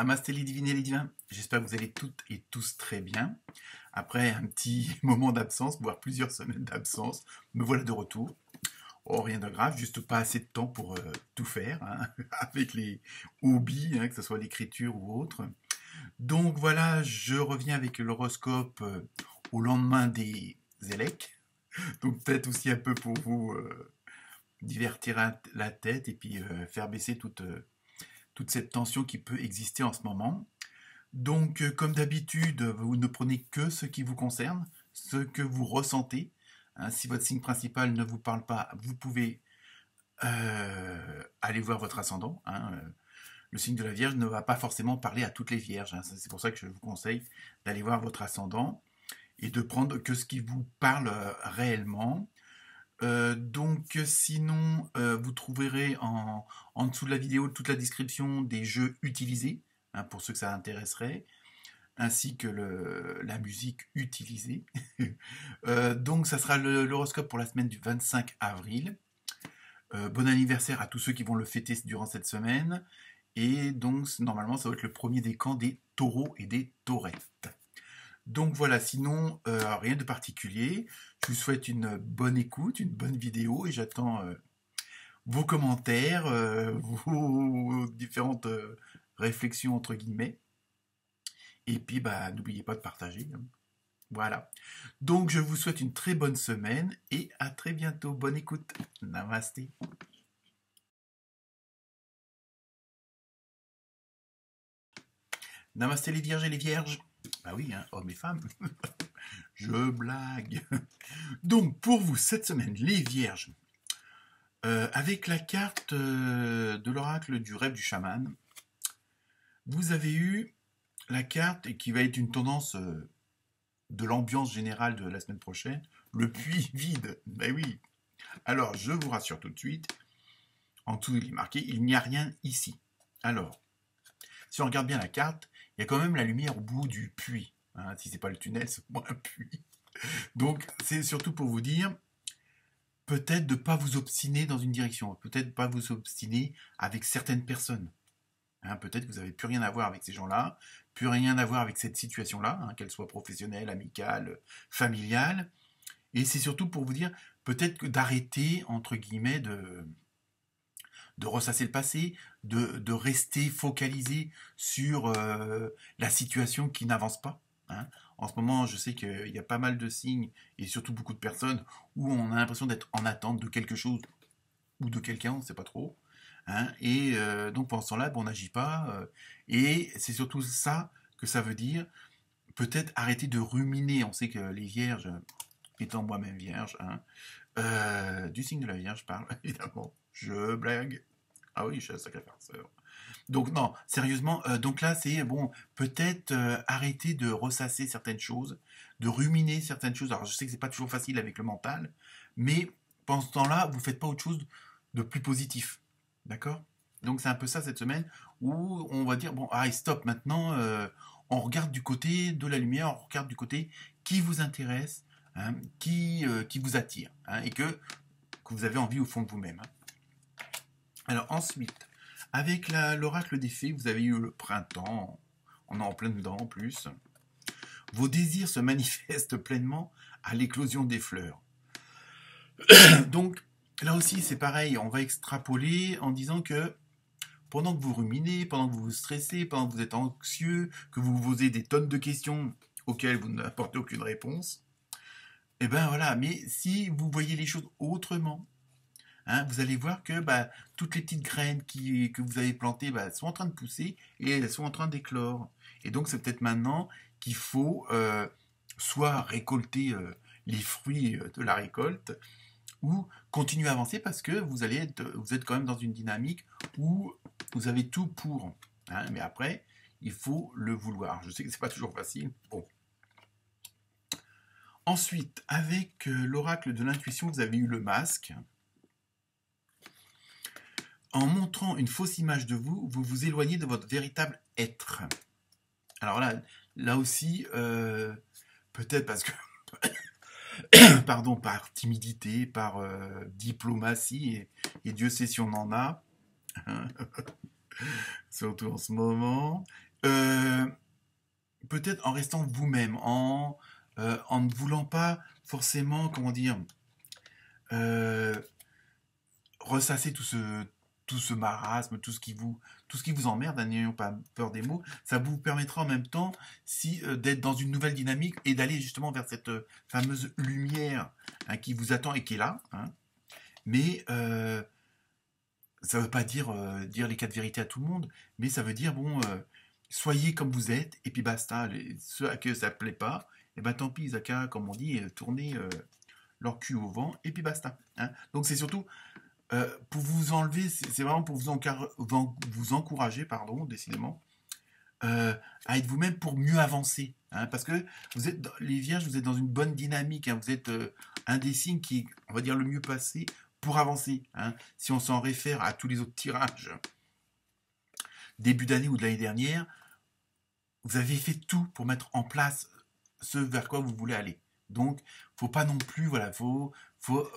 Namasté les divines et les divins, j'espère que vous allez toutes et tous très bien. Après un petit moment d'absence, voire plusieurs semaines d'absence, me voilà de retour. Oh, rien de grave, juste pas assez de temps pour tout faire, hein, avec les hobbies, hein, que ce soit l'écriture ou autre. Donc voilà, je reviens avec l'horoscope au lendemain des élects. Donc peut-être aussi un peu pour vous divertir la tête et puis faire baisser toute cette tension qui peut exister en ce moment. Donc, comme d'habitude, vous ne prenez que ce qui vous concerne, ce que vous ressentez. Hein, si votre signe principal ne vous parle pas, vous pouvez aller voir votre ascendant. Hein. Le signe de la Vierge ne va pas forcément parler à toutes les Vierges. Hein. C'est pour ça que je vous conseille d'aller voir votre ascendant et de prendre que ce qui vous parle réellement. Donc sinon, vous trouverez en dessous de la vidéo toute la description des jeux utilisés, hein, pour ceux que ça intéresserait, ainsi que la musique utilisée. Donc ça sera l'horoscope pour la semaine du 25 avril. Bon anniversaire à tous ceux qui vont le fêter durant cette semaine. Et donc normalement ça va être le premier décan des taureaux et des taurettes. Donc voilà, sinon, rien de particulier. Je vous souhaite une bonne écoute, une bonne vidéo et j'attends vos commentaires, vos différentes réflexions entre guillemets. Et puis, bah, n'oubliez pas de partager. Hein. Voilà. Donc, je vous souhaite une très bonne semaine et à très bientôt. Bonne écoute. Namasté. Namasté les vierges et les vierges. Bah oui, hein, hommes et femmes. Je blague. Donc, pour vous, cette semaine, les vierges, avec la carte de l'oracle du rêve du chaman, vous avez eu la carte qui va être une tendance de l'ambiance générale de la semaine prochaine, le puits vide. Ben oui. Alors, je vous rassure tout de suite, en dessous il est marqué, il n'y a rien ici. Alors, si on regarde bien la carte, il y a quand même la lumière au bout du puits. Hein, si c'est pas le tunnel, c'est au moins un puits. Donc, c'est surtout pour vous dire, peut-être de ne pas vous obstiner dans une direction, peut-être pas vous obstiner avec certaines personnes. Hein, peut-être que vous n'avez plus rien à voir avec ces gens-là, plus rien à voir avec cette situation-là, hein, qu'elle soit professionnelle, amicale, familiale. Et c'est surtout pour vous dire, peut-être que d'arrêter, entre guillemets, de ressasser le passé, de rester focalisé sur la situation qui n'avance pas. Hein. En ce moment, je sais qu'il y a pas mal de signes, et surtout beaucoup de personnes, où on a l'impression d'être en attente de quelque chose ou de quelqu'un, on ne sait pas trop. Hein. Et donc pendant ce temps-là, on n'agit pas. Et c'est surtout ça que ça veut dire. Peut-être arrêter de ruminer. On sait que les vierges, étant moi-même vierge, hein, du signe de la Vierge, je parle, évidemment. Je blague. Ah oui, je suis un sacré farceur. Donc non, sérieusement, donc là, c'est bon, peut-être arrêter de ressasser certaines choses, de ruminer certaines choses. Alors je sais que c'est pas toujours facile avec le mental, mais pendant ce temps-là, vous faites pas autre chose de plus positif. D'accord? Donc c'est un peu ça cette semaine où on va dire, bon, allez, stop, maintenant, on regarde du côté de la lumière, on regarde du côté qui vous intéresse, hein, qui vous attire, hein, et que vous avez envie au fond de vous-même. Hein. Alors ensuite, avec l'oracle des fées, vous avez eu le printemps, on est en plein dedans en plus. Vos désirs se manifestent pleinement à l'éclosion des fleurs. Donc là aussi c'est pareil, on va extrapoler en disant que pendant que vous ruminez, pendant que vous vous stressez, pendant que vous êtes anxieux, que vous vous posez des tonnes de questions auxquelles vous n'apportez aucune réponse, et ben voilà, mais si vous voyez les choses autrement, hein, vous allez voir que toutes les petites graines que vous avez plantées sont en train de pousser et elles sont en train d'éclore. Et donc c'est peut-être maintenant qu'il faut soit récolter les fruits de la récolte ou continuer à avancer parce que vous êtes quand même dans une dynamique où vous avez tout pour. Hein, mais après, il faut le vouloir. Je sais que c'est pas toujours facile. Bon. Ensuite, avec l'oracle de l'intuition, vous avez eu le masque. En montrant une fausse image de vous, vous vous éloignez de votre véritable être. Alors là aussi, peut-être parce que, pardon, par timidité, par diplomatie, et Dieu sait si on en a, surtout en ce moment, euh, peut-être en restant vous-même, en ne voulant pas forcément, comment dire, euh, ressasser tout ce marasme, tout ce qui vous emmerde, hein, n'ayons pas peur des mots, ça vous permettra en même temps d'être dans une nouvelle dynamique et d'aller justement vers cette fameuse lumière, hein, qui vous attend et qui est là. Hein. Mais ça ne veut pas dire les quatre vérités à tout le monde, mais ça veut dire, bon, soyez comme vous êtes, et puis basta. Ceux à qui ça ne plaît pas, et ben tant pis, ils qu'à, comme on dit, tourner leur cul au vent, et puis basta. Hein. Donc c'est surtout pour vous enlever, c'est vraiment pour vous encourager, pardon, décidément, à être vous-même pour mieux avancer. Hein, parce que vous êtes, les vierges, vous êtes dans une bonne dynamique. Hein, vous êtes un des signes qui est, on va dire, le mieux passé pour avancer. Hein, si on s'en réfère à tous les autres tirages début d'année ou de l'année dernière, vous avez fait tout pour mettre en place ce vers quoi vous voulez aller. Donc, faut pas non plus, voilà, faut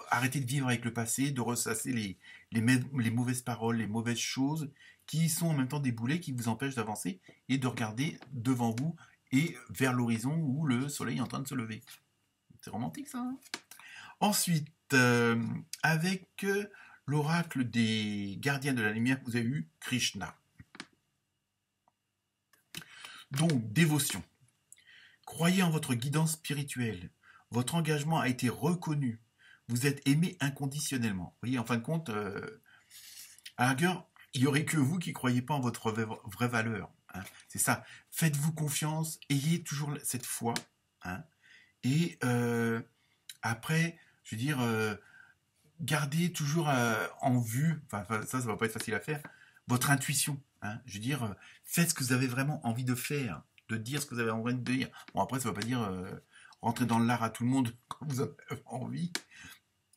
arrêter de vivre avec le passé, de ressasser les mauvaises paroles, les mauvaises choses qui sont en même temps des boulets qui vous empêchent d'avancer et de regarder devant vous et vers l'horizon où le soleil est en train de se lever. C'est romantique ça. Hein. Ensuite, avec l'oracle des gardiens de la lumière, vous avez eu Krishna. Donc, dévotion. Croyez en votre guidance spirituelle. Votre engagement a été reconnu. Vous êtes aimé inconditionnellement. Vous voyez, en fin de compte, à la rigueur, il n'y aurait que vous qui ne croyez pas en votre vraie valeur. Hein. C'est ça. Faites-vous confiance, ayez toujours cette foi. Hein. Et après, je veux dire, gardez toujours en vue, enfin ça ne va pas être facile à faire, votre intuition. Hein. Je veux dire, faites ce que vous avez vraiment envie de faire, de dire ce que vous avez envie de dire. Bon, après, ça ne veut pas dire rentrer dans l'art à tout le monde quand vous avez envie.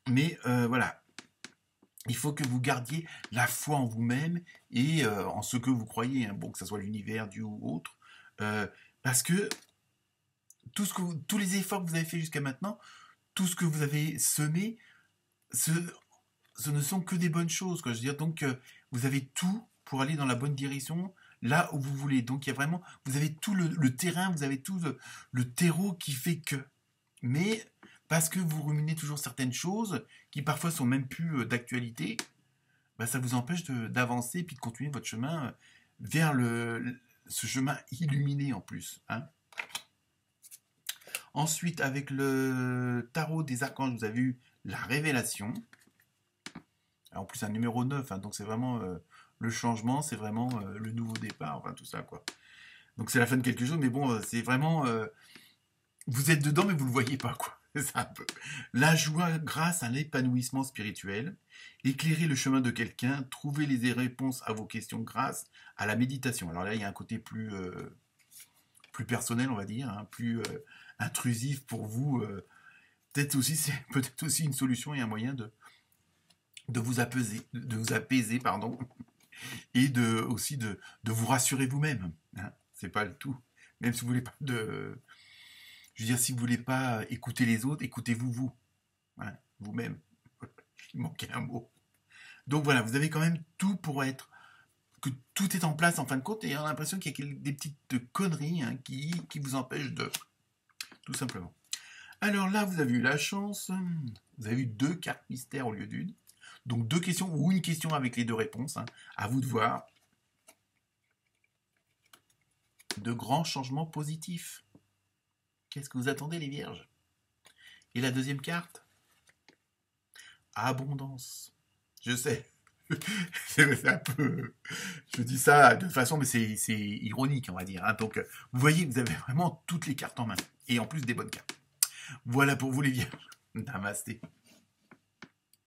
Mais voilà, il faut que vous gardiez la foi en vous-même et en ce que vous croyez, hein, bon, que ce soit l'univers, Dieu ou autre, parce que tous les efforts que vous avez fait jusqu'à maintenant, tout ce que vous avez semé, ce ne sont que des bonnes choses. Quoi. Je veux dire, donc, vous avez tout pour aller dans la bonne direction, là où vous voulez. Donc, il y a vraiment, vous avez tout le terrain, vous avez tout le terreau qui fait que. Mais parce que vous ruminez toujours certaines choses qui parfois sont même plus d'actualité, bah, ça vous empêche d'avancer et puis de continuer votre chemin vers ce chemin illuminé en plus. Hein. Ensuite, avec le tarot des archanges, vous avez eu la révélation. En plus, un numéro 9, hein, donc c'est vraiment le changement, c'est vraiment le nouveau départ, enfin tout ça, quoi. Donc c'est la fin de quelque chose, mais bon, c'est vraiment... vous êtes dedans, mais vous ne le voyez pas, quoi. C'est un peu... La joie grâce à l'épanouissement spirituel, éclairer le chemin de quelqu'un, trouver les réponses à vos questions grâce à la méditation. Alors là, il y a un côté plus personnel, on va dire, hein, plus intrusif pour vous. Peut-être aussi une solution et un moyen de vous apaiser, pardon, et aussi de vous rassurer vous-même. Hein. C'est pas le tout. Même si vous voulez pas je veux dire, si vous voulez pas écouter les autres, écoutez-vous vous. Hein, vous-même. Il manquait un mot. Donc voilà, vous avez quand même tout pour que tout est en place en fin de compte, et on a l'impression qu'il y a des petites conneries, hein, qui vous empêchent de... Tout simplement. Alors là, vous avez eu la chance. Vous avez eu 2 cartes mystères au lieu d'une. Donc 2 questions ou une question avec les 2 réponses. Hein. À vous de voir. De grands changements positifs. Qu'est-ce que vous attendez, les vierges? Et la deuxième carte? Abondance. Je sais. C'est un peu... Je dis ça de façon, mais c'est ironique, on va dire. Hein. Donc, vous voyez, vous avez vraiment toutes les cartes en main. Et en plus, des bonnes cartes. Voilà pour vous, les vierges. Namasté.